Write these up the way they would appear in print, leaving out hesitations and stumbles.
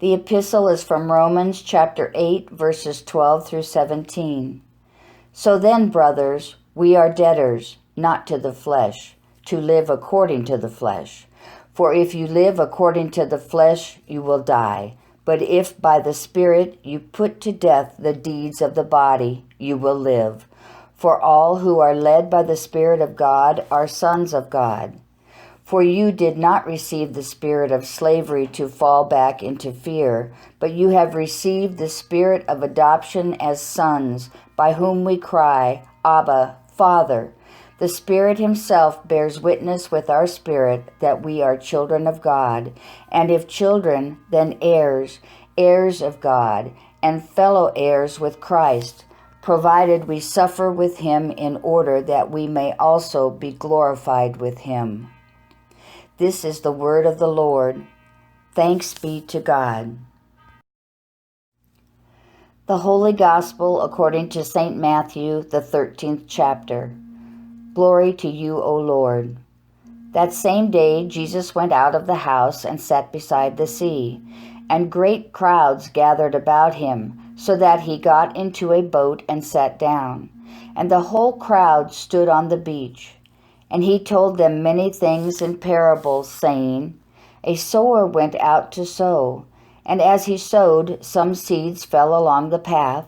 The epistle is from Romans chapter 8, verses 12 through 17. So then, brothers, we are debtors, not to the flesh, to live according to the flesh. For if you live according to the flesh, you will die. But if by the Spirit you put to death the deeds of the body, you will live. For all who are led by the Spirit of God are sons of God. For you did not receive the spirit of slavery to fall back into fear, but you have received the Spirit of adoption as sons, by whom we cry, Abba, Father. The Spirit himself bears witness with our spirit that we are children of God, and if children, then heirs, heirs of God, and fellow heirs with Christ, provided we suffer with him in order that we may also be glorified with him. This is the word of the Lord. Thanks be to God. The Holy Gospel according to St. Matthew, the 13th chapter. Glory to you, O Lord. That same day Jesus went out of the house and sat beside the sea, and great crowds gathered about him, so that he got into a boat and sat down. And the whole crowd stood on the beach. And he told them many things in parables, saying, A sower went out to sow, and as he sowed, some seeds fell along the path,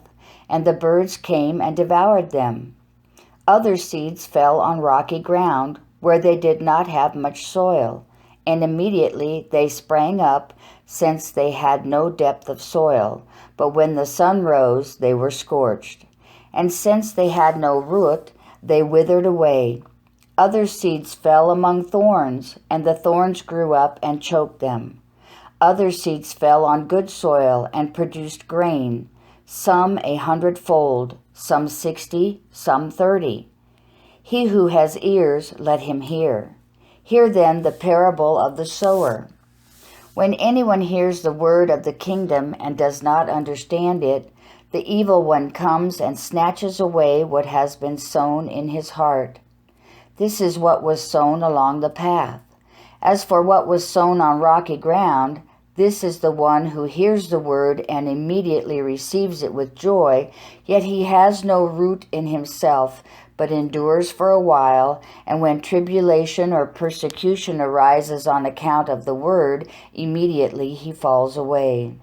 and the birds came and devoured them. Other seeds fell on rocky ground, where they did not have much soil, and immediately they sprang up, since they had no depth of soil. But when the sun rose, they were scorched. And since they had no root, they withered away. Other seeds fell among thorns, and the thorns grew up and choked them. Other seeds fell on good soil and produced grain, some 100-fold, some 60, some 30. He who has ears, let him hear. Hear then the parable of the sower. When anyone hears the word of the kingdom and does not understand it, the evil one comes and snatches away what has been sown in his heart. This is what was sown along the path. As for what was sown on rocky ground, this is the one who hears the word and immediately receives it with joy, yet he has no root in himself, but endures for a while, and when tribulation or persecution arises on account of the word, immediately he falls away.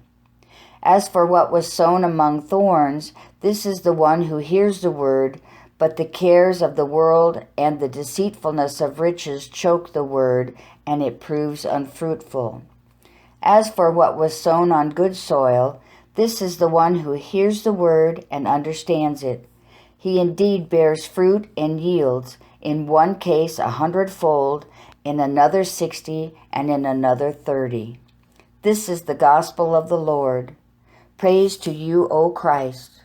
As for what was sown among thorns, this is the one who hears the word, but the cares of the world and the deceitfulness of riches choke the word, and it proves unfruitful. As for what was sown on good soil, this is the one who hears the word and understands it. He indeed bears fruit and yields, in one case 100-fold, in another 60, and in another 30. This is the gospel of the Lord. Praise to you, O Christ.